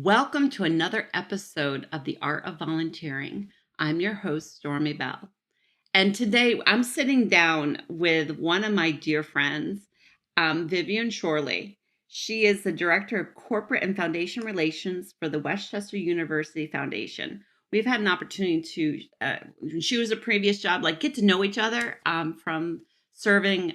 Welcome to another episode of The Art of Volunteering. I'm your host, Stormy Bell. And today I'm sitting down with one of my dear friends, Viviann Schorle. She is the Director of Corporate and Foundation Relations for the Westchester University Foundation. We've had an opportunity to, she was a previous job, like get to know each other from serving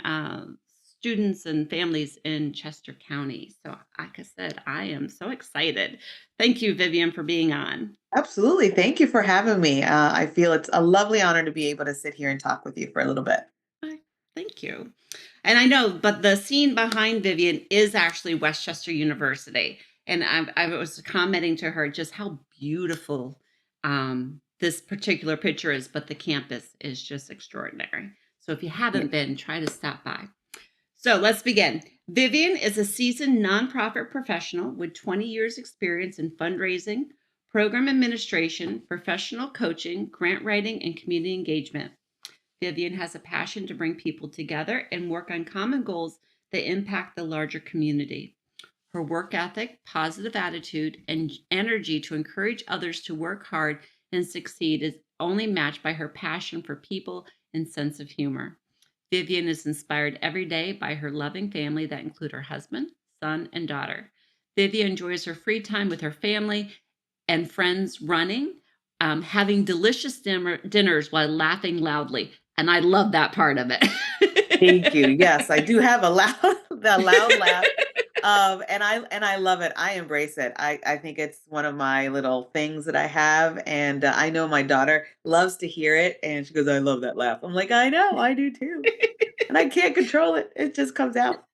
students and families in Chester County. So, like I said, I am so excited. Thank you, Viviann, for being on. Absolutely. Thank you for having me. I feel it's a lovely honor to be able to sit here and talk with you for a little bit. Hi, thank you. And I know, but the scene behind Viviann is actually Westchester University. And I was commenting to her just how beautiful this particular picture is, but the campus is just extraordinary. So if you Yeah. haven't been, try to stop by. So let's begin. Viviann is a seasoned nonprofit professional with 20 years experience in fundraising, program administration, professional coaching, grant writing, and community engagement. Viviann has a passion to bring people together and work on common goals that impact the larger community. Her work ethic, positive attitude, and energy to encourage others to work hard and succeed is only matched by her passion for people and sense of humor. Viviann is inspired every day by her loving family that include her husband, son, and daughter. Viviann enjoys her free time with her family and friends running, having delicious dinners while laughing loudly. And I love that part of Thank you. Yes, I it. do have a loud, the loud laugh. And I love it. I embrace it. I think it's one of my little things that I have, and I know my daughter loves to hear it, and she goes, "I love that laugh." I'm like, "I know, I do too," and I can't control it. It just comes out.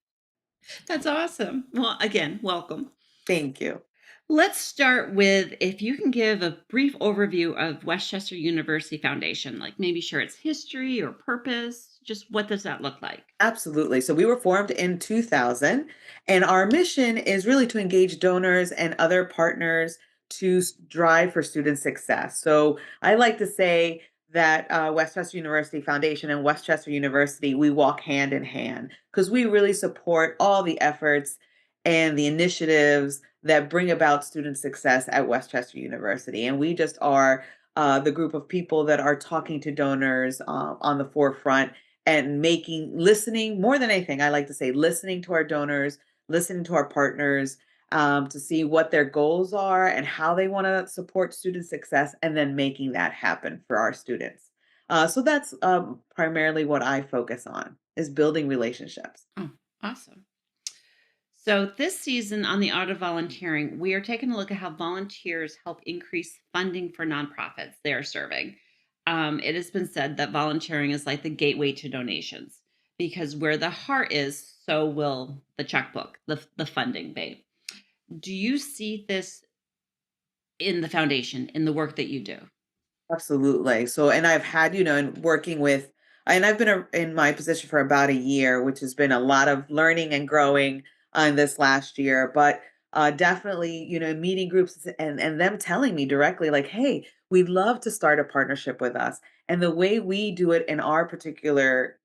That's awesome. Well, again, welcome. Thank you. Let's start with if you can give a brief overview of Westchester University Foundation, like maybe share its history or purpose. Just what does that look like? Absolutely. So we were formed in 2000, and our mission is really to engage donors and other partners to drive for student success. So I like to say that Westchester University Foundation and Westchester University, we walk hand in hand because we really support all the efforts and the initiatives that bring about student success at Westchester University. And we just are the group of people that are talking to donors on the forefront and listening more than anything. I like to say listening to our donors, listening to our partners, to see what their goals are and how they want to support student success, and then making that happen for our students. So that's primarily what I focus on, is building relationships. Oh, awesome. So, this season on the Art of Volunteering, we are taking a look at how volunteers help increase funding for nonprofits they are serving. It has been said that volunteering is like the gateway to donations because where the heart is, so will the checkbook, the funding be. Do you see this in the foundation, in the work that you do? Absolutely. So, and I've had, and working with, and I've been in my position for about a year, which has been a lot of learning and growing on this last year. But definitely, meeting groups and them telling me directly, like, hey, we'd love to start a partnership with us. And the way we do it in our particular,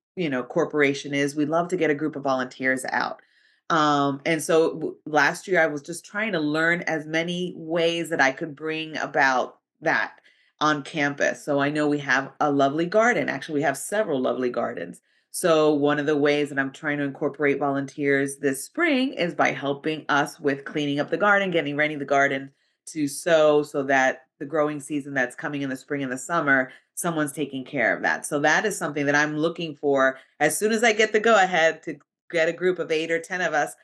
corporation is we love to get a group of volunteers out. And so last year I was just trying to learn as many ways that I could bring about that on campus. So I know we have a lovely garden. Actually, we have several lovely gardens. So one of the ways that I'm trying to incorporate volunteers this spring is by helping us with cleaning up the garden, getting ready the garden to sow so that the growing season that's coming in the spring and the summer, someone's taking care of that. So that is something that I'm looking for as soon as I get the go ahead to get a group of 8 or 10 of us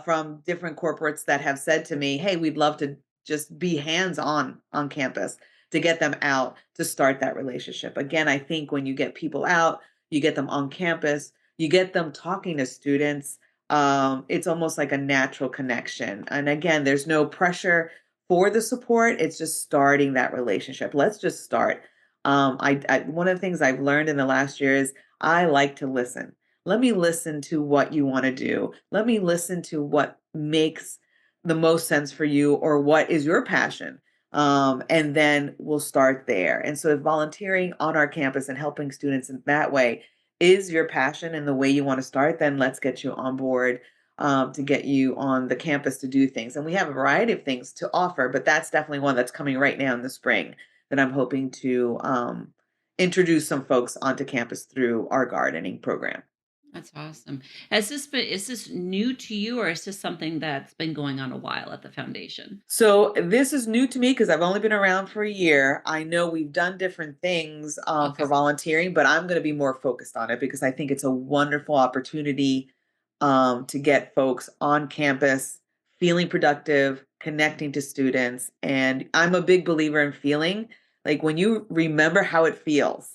from different corporates that have said to me, hey, we'd love to just be hands on campus to get them out to start that relationship. Again, I think when you get people out, you get them on campus, you get them talking to students, it's almost like a natural connection. And again, there's no pressure for the support. It's just starting that relationship. Let's just start. I one of the things I've learned in the last year is I like to listen. Let me listen to what you want to do. Let me listen to what makes the most sense for you or what is your passion, and then we'll start there. And so, if volunteering on our campus and helping students in that way is your passion and the way you want to start, then let's get you on board. to get you on the campus to do things. And we have a variety of things to offer, but that's definitely one that's coming right now in the spring that I'm hoping to introduce some folks onto campus through our gardening program. That's awesome. Is this new to you, or is this something that's been going on a while at the foundation? So this is new to me because I've only been around for a year. I know we've done different things for Okay. volunteering, but I'm going to be more focused on it because I think it's a wonderful opportunity to get folks on campus feeling productive, connecting to students. And I'm a big believer in feeling like when you remember how it feels,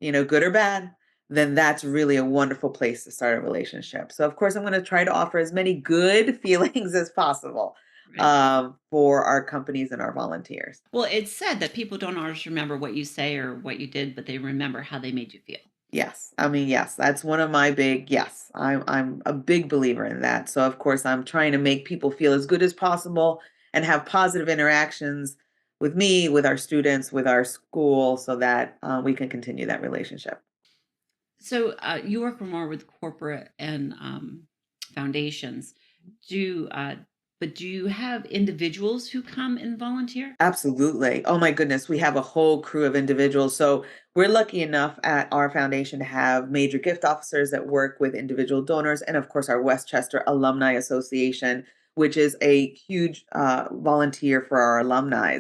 good or bad, then that's really a wonderful place to start a relationship. So, of course, I'm going to try to offer as many good feelings as possible Right. for our companies and our volunteers. Well, it's said that people don't always remember what you say or what you did, but they remember how they made you feel. Yes, I mean, yes, that's one of my big yes. I'm a big believer in that. So of course, I'm trying to make people feel as good as possible and have positive interactions with me, with our students, with our school, so that we can continue that relationship. So you work more with corporate and foundations. Do but do you have individuals who come and volunteer? Absolutely. Oh my goodness, we have a whole crew of individuals. So we're lucky enough at our foundation to have major gift officers that work with individual donors, and of course our Westchester Alumni Association, which is a huge volunteer for our alumni.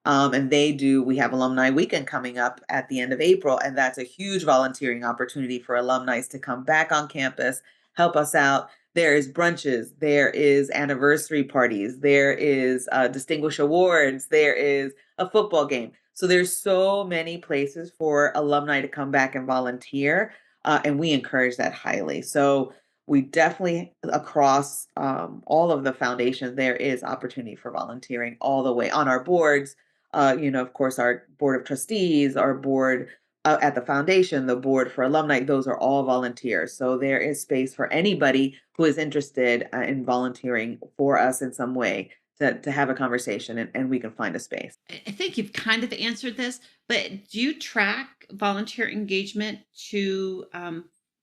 And we have Alumni Weekend coming up at the end of April, and that's a huge volunteering opportunity for alumni to come back on campus, help us out. There is brunches, there is anniversary parties, there is distinguished awards, there is a football game. So there's so many places for alumni to come back and volunteer, and we encourage that highly. So we definitely across all of the foundations there is opportunity for volunteering all the way on our boards. Of course, our board of trustees, our board at the foundation, the board for alumni, those are all volunteers. So there is space for anybody who is interested in volunteering for us in some way to have a conversation and we can find a space. I think you've kind of answered this, but do you track volunteer engagement to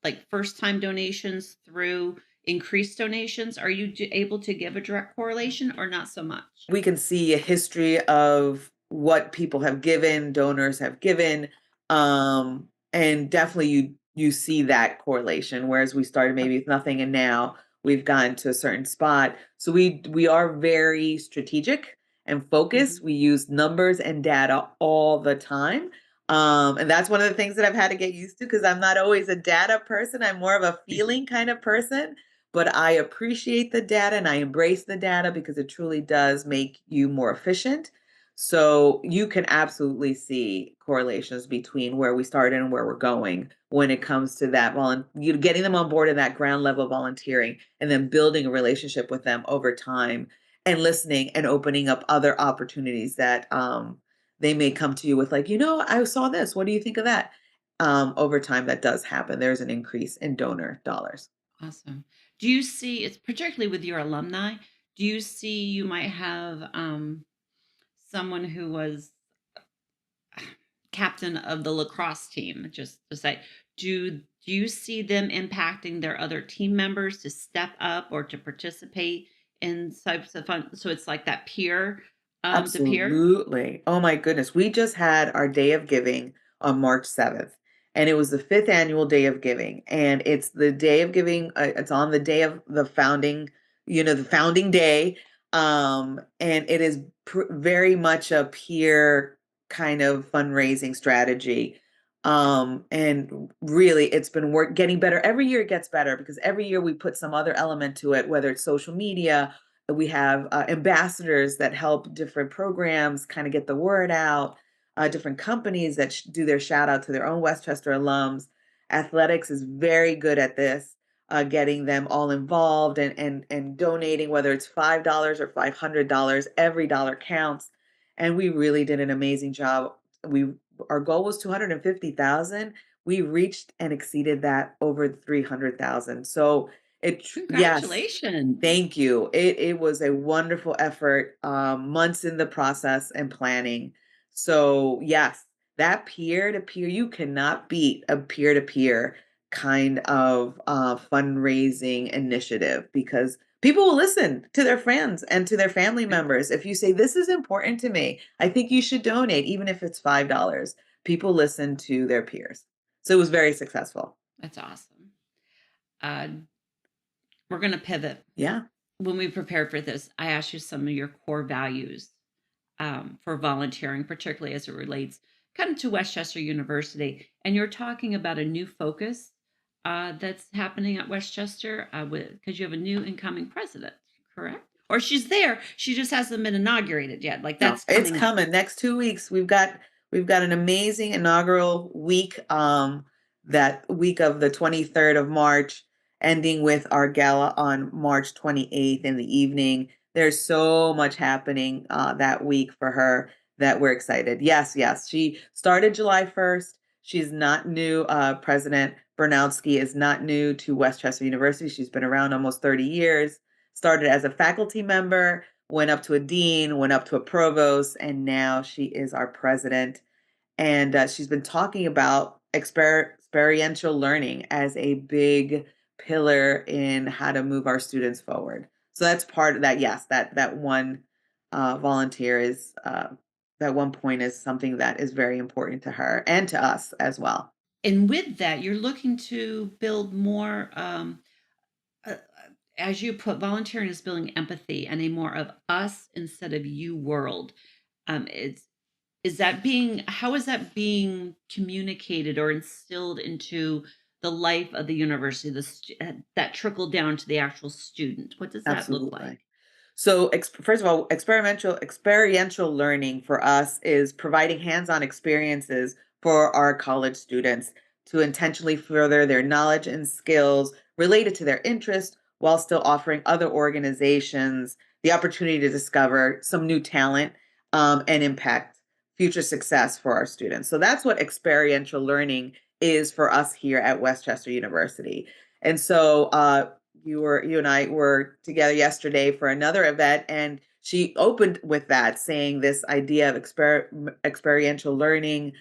like first time donations through increased donations? Are you able to give a direct correlation or not so much? We can see a history of what people have given, donors have given, and definitely you see that correlation. Whereas we started maybe with nothing, and now we've gotten to a certain spot. So we are very strategic and focused. Mhm. We use numbers and data all the time. And that's one of the things that I've had to get used to because I'm not always a data person. I'm more of a feeling kind of person, but I appreciate the data and I embrace the data because it truly does make you more efficient. So you can absolutely see correlations between where we started and where we're going when it comes to that you getting them on board in that ground level volunteering and then building a relationship with them over time and listening and opening up other opportunities that they may come to you with like, I saw this. What do you think of that? Over time that does happen. There's an increase in donor dollars. Awesome. Do you see it's particularly with your alumni, do you see you might have someone who was captain of the lacrosse team, just to say, do you see them impacting their other team members to step up or to participate in types of fun? So it's like that peer to peer. Absolutely. Oh my goodness. We just had our Day of Giving on March 7th, and it was the fifth annual Day of Giving. And it's the Day of Giving, it's on the day of the founding, the founding day. And it is very much a peer kind of fundraising strategy. And really, it's been getting better. Every year it gets better because every year we put some other element to it, whether it's social media, we have ambassadors that help different programs kind of get the word out, different companies that do their shout out to their own Westchester alums. Athletics is very good at this, getting them all involved and donating, whether it's $5 or $500, every dollar counts. And we really did an amazing job. We Our goal was 250,000. We reached and exceeded that over 300,000. So yes, Congratulations. thank you. It was a wonderful effort, months in the process and planning. So yes, that peer to peer, you cannot beat a peer to peer kind of fundraising initiative, because people will listen to their friends and to their family members. If you say, "This is important to me, I think you should donate," even if it's $5, people listen to their peers. So it was very successful. That's awesome. Uh, we're going to pivot. Yeah, When we prepared for this, I asked you some of your core values for volunteering, particularly as it relates kind of to Westchester University. And you're talking about a new focus that's happening at Westchester with because you have a new incoming president, correct? Or she's there, she just hasn't been inaugurated yet. Like no, that's it's coming up. coming. Next 2 weeks, we've got an amazing inaugural week. That week of the 23rd of March, ending with our gala on March 28th in the evening. There's so much happening that week for her that we're excited. Yes, yes. She started July 1st. She's not new. President Bernowski is not new to Westchester University. She's been around almost 30 years. Started as a faculty member, went up to a dean, went up to a provost, and now she is our president. And she's been talking about experiential learning as a big pillar in how to move our students forward. So that's part of that. Yes, that one volunteer is that one point is something that is very important to her and to us as well. And with that, you're looking to build more, as you put, volunteering is building empathy and a more of us instead of you world. It's Is that being how is that being communicated or instilled into the life of the university, that trickle down to the actual student? What does that look like? Absolutely. So, first of all, experiential learning for us is providing hands-on experiences for our college students to intentionally further their knowledge and skills related to their interest, while still offering other organizations the opportunity to discover some new talent and impact future success for our students. So that's what experiential learning is for us here at Westchester University. And so you and I were together yesterday for another event, and she opened with that, saying this idea of experiential learning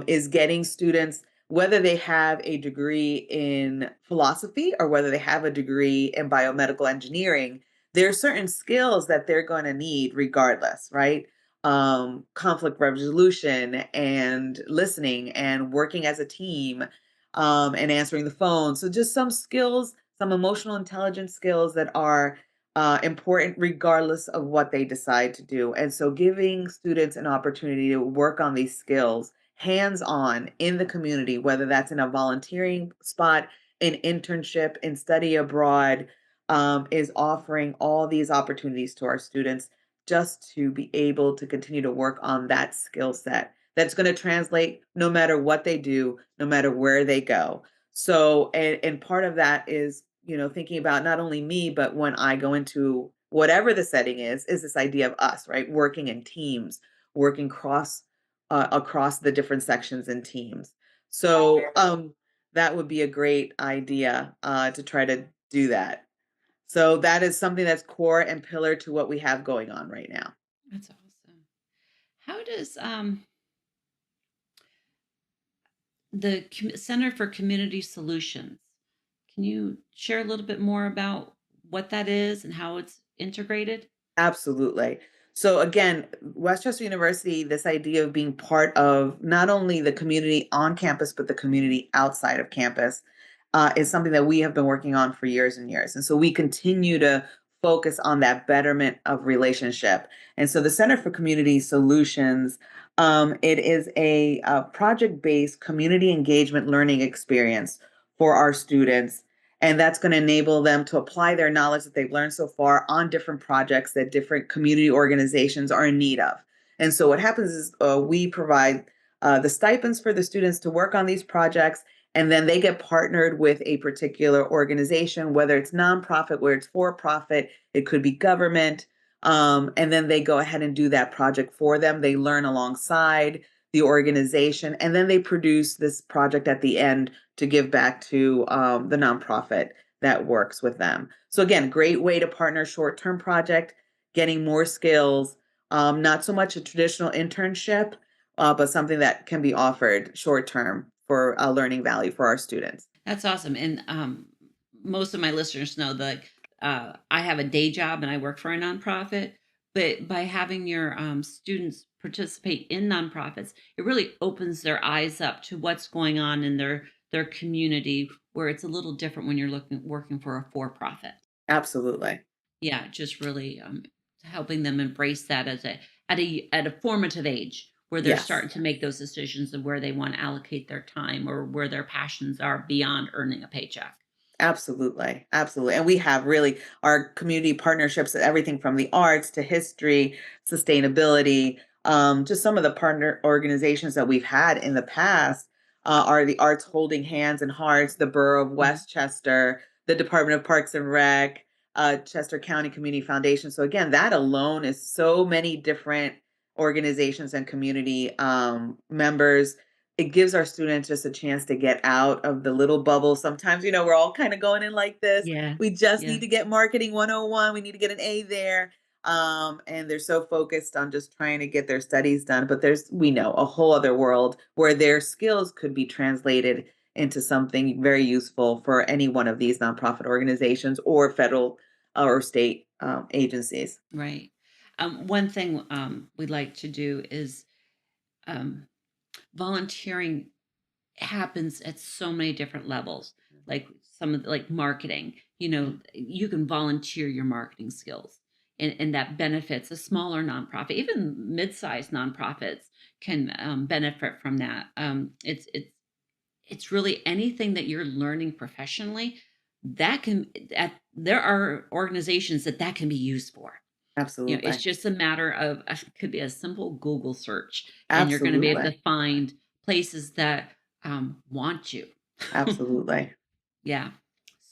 is getting students, whether they have a degree in philosophy or whether they have a degree in biomedical engineering, there are certain skills that they're going to need regardless, right? Conflict resolution and listening and working as a team, and answering the phone. So just some skills, some emotional intelligence skills that are important regardless of what they decide to do. And so giving students an opportunity to work on these skills hands on in the community, whether that's in a volunteering spot, in internship, in study abroad, is offering all these opportunities to our students just to be able to continue to work on that skill set that's going to translate no matter what they do, no matter where they go. So, and part of that is, thinking about not only me, but when I go into whatever the setting is this idea of us, right? Working in teams, working across the different sections and teams. So, that would be a great idea to try to do that. So that is something that's core and pillar to what we have going on right now. That's awesome. How does the Center for Community Solutions, can you share a little bit more about what that is and how it's integrated? Absolutely. So again, Westchester University, this idea of being part of not only the community on campus, but the community outside of campus, is something that we have been working on for years and years. And so we continue to focus on that betterment of relationship. And so the Center for Community Solutions, it is a project-based community engagement learning experience for our students, and that's going to enable them to apply their knowledge that they've learned so far on different projects that different community organizations are in need of. And so what happens is we provide the stipends for the students to work on these projects, and then they get partnered with a particular organization, whether it's nonprofit, where it's for profit, it could be government. And then they go ahead and do that project for them. They learn alongside the organization, and then they produce this project at the end to give back to the nonprofit that works with them. So again, great way to partner short-term project, getting more skills, not so much a traditional internship, but something that can be offered short-term for a learning value for our students. That's awesome. And most of my listeners know that I have a day job and I work for a nonprofit. But by having your students participate in nonprofits, it really opens their eyes up to what's going on in their community, where it's a little different when you're looking working for a for profit. Absolutely. Yeah, just really helping them embrace that as a formative age where they're Yes. starting to make those decisions of where they want to allocate their time or where their passions are beyond earning a paycheck. Absolutely, absolutely. And we have really our community partnerships, everything from the arts to history, sustainability. Just some of the partner organizations that we've had in the past are the Arts Holding Hands and Hearts, the Borough of Mhm. Westchester, the Department of Parks and Rec, Chester County Community Foundation. So again, that alone is so many different organizations and community members. It gives our students just a chance to get out of the little bubble. Sometimes, we're all kind of going in like this. Yeah. We just Yeah. need to get marketing 101. We need to get an A there. And they're so focused on just trying to get their studies done. But we know, a whole other world where their skills could be translated into something very useful for any one of these nonprofit organizations or federal or state agencies. Right. One thing we like to do is um, volunteering happens at so many different levels. Like some of like marketing, you can volunteer your marketing skills, and that benefits a smaller nonprofit. Even mid-sized nonprofits can benefit from that. It's really anything that you're learning professionally that can that there are organizations that can be used for. It's Absolutely. just a matter of could be a simple Google search, and you're going to be able Absolutely. to find places that want you. Absolutely. Yeah.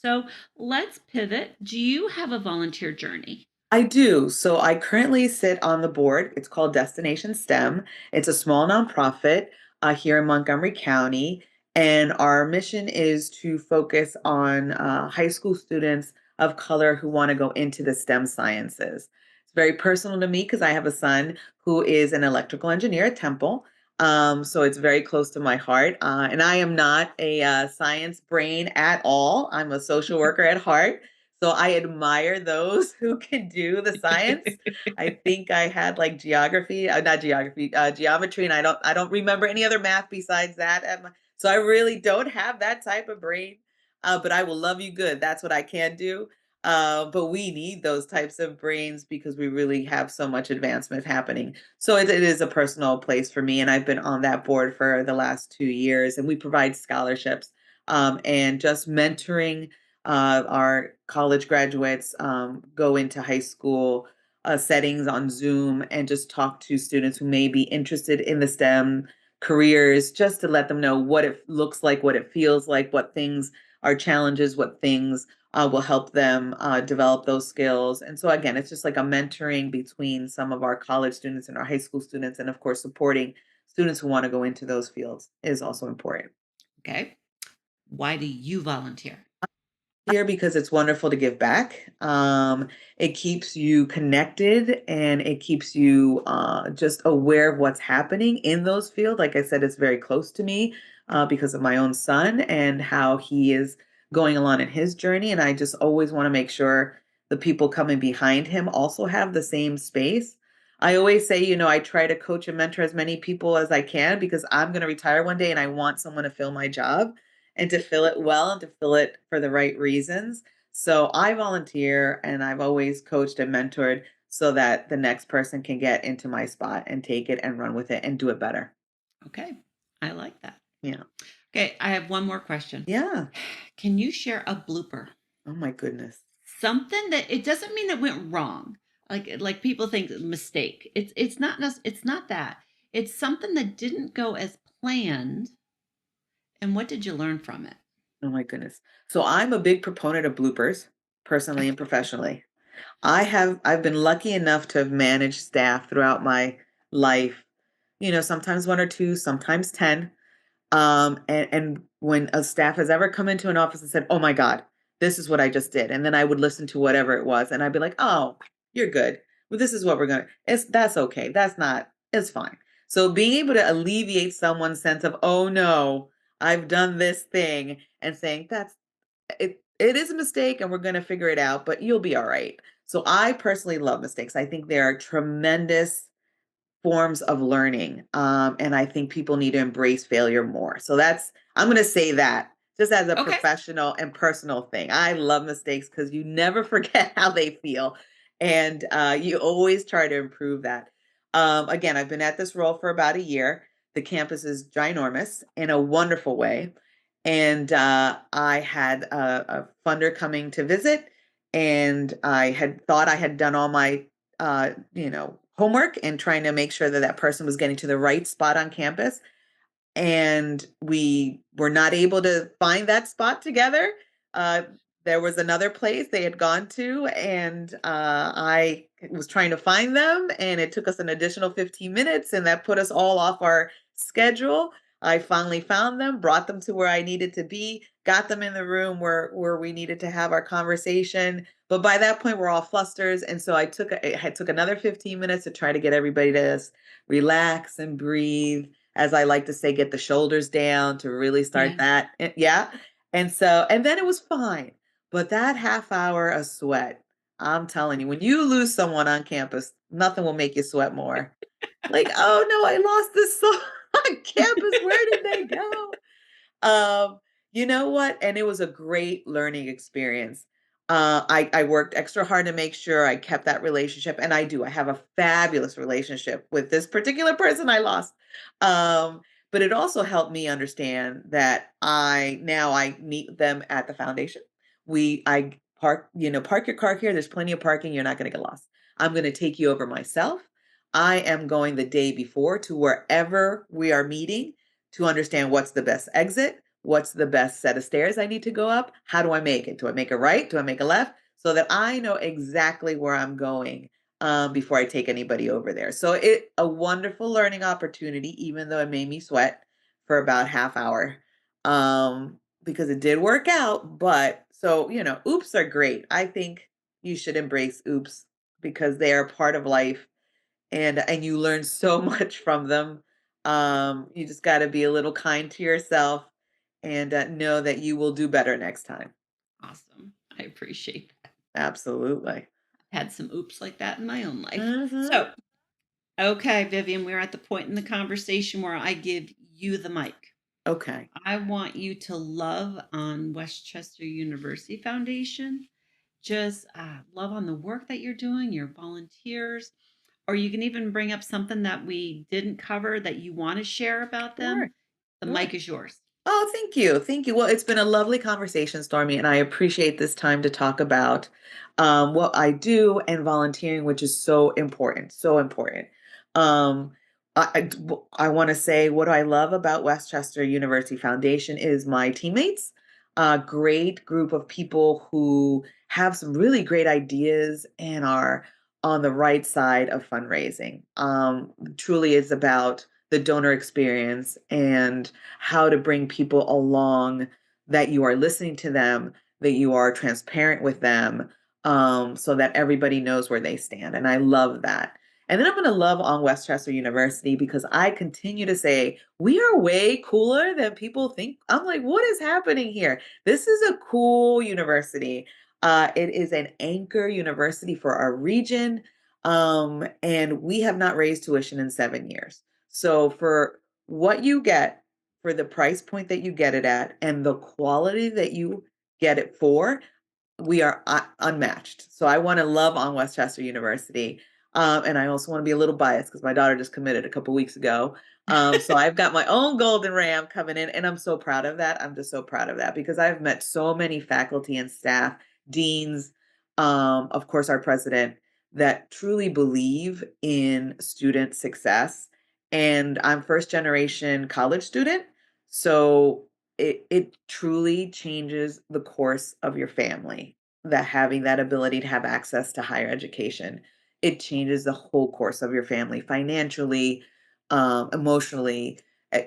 So let's pivot. Do you have a volunteer journey? I do. So I currently sit on the board. It's called Destination STEM. It's a small nonprofit here in Montgomery County. And our mission is to focus on high school students of color who want to go into the STEM sciences. It's very personal to me because I have a son who is an electrical engineer at Temple. So it's very close to my heart. And I am not a science brain at all. I'm a social worker at heart. So I admire those who can do the science. I think I had like geography, not geography, geometry, and I don't remember any other math besides that. So I really don't have that type of brain. But I will love you good. That's what I can do. But we need those types of brains because we really have so much advancement happening. So it is a personal place for me, and I've been on that board for the last 2 years, and we provide scholarships and just mentoring our college graduates go into high school settings on Zoom and just talk to students who may be interested in the STEM careers, just to let them know what it looks like, what it feels like, what things are challenges, what things will help them develop those skills. And so, again, it's just like a mentoring between some of our college students and our high school students. And of course, supporting students who want to go into those fields is also important. Okay. Why do you volunteer? Here because it's wonderful to give back. It keeps you connected and it keeps you just aware of what's happening in those fields. Like I said, it's very close to me because of my own son and how he is going along in his journey. And I just always want to make sure the people coming behind him also have the same space. I always say, I try to coach and mentor as many people as I can because I'm going to retire one day and I want someone to fill my job and to fill it well and to fill it for the right reasons. So I volunteer and I've always coached and mentored so that the next person can get into my spot and take it and run with it and do it better. Okay. I like that. Yeah. Okay. I have one more question. Yeah. Can you share a blooper? Oh my goodness. Something that it doesn't mean it went wrong. Like people think mistake. It's not that. It's something that didn't go as planned. And what did you learn from it? Oh my goodness. So I'm a big proponent of bloopers, personally and professionally. I've been lucky enough to have managed staff throughout my life. Sometimes one or two, sometimes 10. And when a staff has ever come into an office and said, "Oh my God, this is what I just did," and then I would listen to whatever it was, and I'd be like, "Oh, you're good. Well, this is what we're gonna. That's okay. That's not. It's fine." So being able to alleviate someone's sense of, "Oh no, I've done this thing, and saying, "That's it is a mistake and we're going to figure it out, but you'll be all right." So I personally love mistakes. I think they are tremendous forms of learning. And I think people need to embrace failure more. So I'm going to say that just as a Okay. professional and personal thing. I love mistakes because you never forget how they feel. And you always try to improve that. Again, I've been at this role for about a year. The campus is ginormous in a wonderful way. And I had a funder coming to visit, and I had thought I had done all my homework and trying to make sure that that person was getting to the right spot on campus. And we were not able to find that spot together. Uh, there was another place they had gone to, and I was trying to find them, and it took us an additional 15 minutes, and that put us all off our schedule. I finally found them, brought them to where I needed to be, got them in the room where we needed to have our conversation. But by that point, we're all flusters, and so I took another 15 minutes to try to get everybody to relax and breathe, as I like to say, get the shoulders down to really start Yeah. that. Yeah. And then it was fine. But that half hour of sweat, I'm telling you, when you lose someone on campus, nothing will make you sweat more. Like, oh no, I lost this song on campus. Where did they go? You know what? And it was a great learning experience. I worked extra hard to make sure I kept that relationship, and I do. I have a fabulous relationship with this particular person I lost. Um, but it also helped me understand that I meet them at the foundation. I park your car here. There's plenty of parking. You're not going to get lost. I'm going to take you over myself. I am going the day before to wherever we are meeting to understand what's the best exit, what's the best set of stairs I need to go up, how do I make it? Do I make a right? Do I make a left? So that I know exactly where I'm going before I take anybody over there. So it a wonderful learning opportunity, even though it made me sweat for about half hour, because it did work out. But so oops are great. I think you should embrace oops because they are part of life, and you learn so much from them. You just got to be a little kind to yourself, and know that you will do better next time. Awesome. I appreciate that. Absolutely. I've had some oops like that in my own life. Hmm. So, okay, Vivian, we're at the point in the conversation where I give you the mic. Okay. I want you to love on Westchester University Foundation. Just love on the work that you're doing, your volunteers, or you can even bring up something that we didn't cover that you want to share about Sure. them. The Sure. mic is yours. Oh, thank you. Thank you. Well, it's been a lovely conversation, Stormy, and I appreciate this time to talk about what I do and volunteering, which is so important. So important. Um, I want to say what I love about Westchester University Foundation is my teammates, a great group of people who have some really great ideas and are on the right side of fundraising. Truly is about the donor experience and how to bring people along, that you are listening to them, that you are transparent with them, so that everybody knows where they stand. And I love that. And then I'm going to love on Westchester University because I continue to say, we are way cooler than people think. I'm like, what is happening here? This is a cool university. It is an anchor university for our region. And we have not raised tuition in 7 years. So for what you get, for the price point that you get it at, and the quality that you get it for, we are unmatched. So I want to love on Westchester University. And I also want to be a little biased because my daughter just committed a couple weeks ago. So I've got my own golden ram coming in, and I'm so proud of that. I'm just so proud of that because I've met so many faculty and staff, deans, of course, our president, that truly believe in student success. And I'm first generation college student. So it truly changes the course of your family, that having that ability to have access to higher education. It changes the whole course of your family financially, emotionally.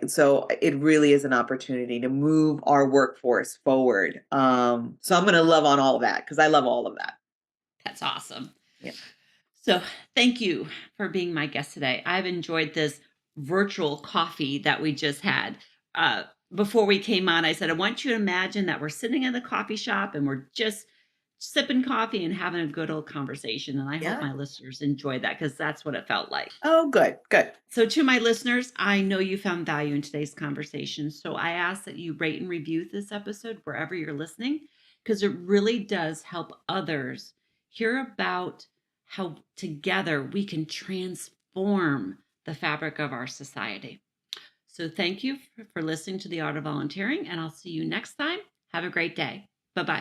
So it really is an opportunity to move our workforce forward. So I'm going to love on all of that because I love all of that. That's awesome. Yeah. So, thank you for being my guest today. I've enjoyed this virtual coffee that we just had. Uh, before we came on, I said, I want you to imagine that we're sitting in the coffee shop and we're just sipping coffee and having a good old conversation. And I hope Yeah. my listeners enjoy that because that's what it felt like. Oh, good, good. So, to my listeners, I know you found value in today's conversation. So, I ask that you rate and review this episode wherever you're listening, because it really does help others hear about how together we can transform the fabric of our society. So, thank you for listening to The Art of Volunteering, and I'll see you next time. Have a great day.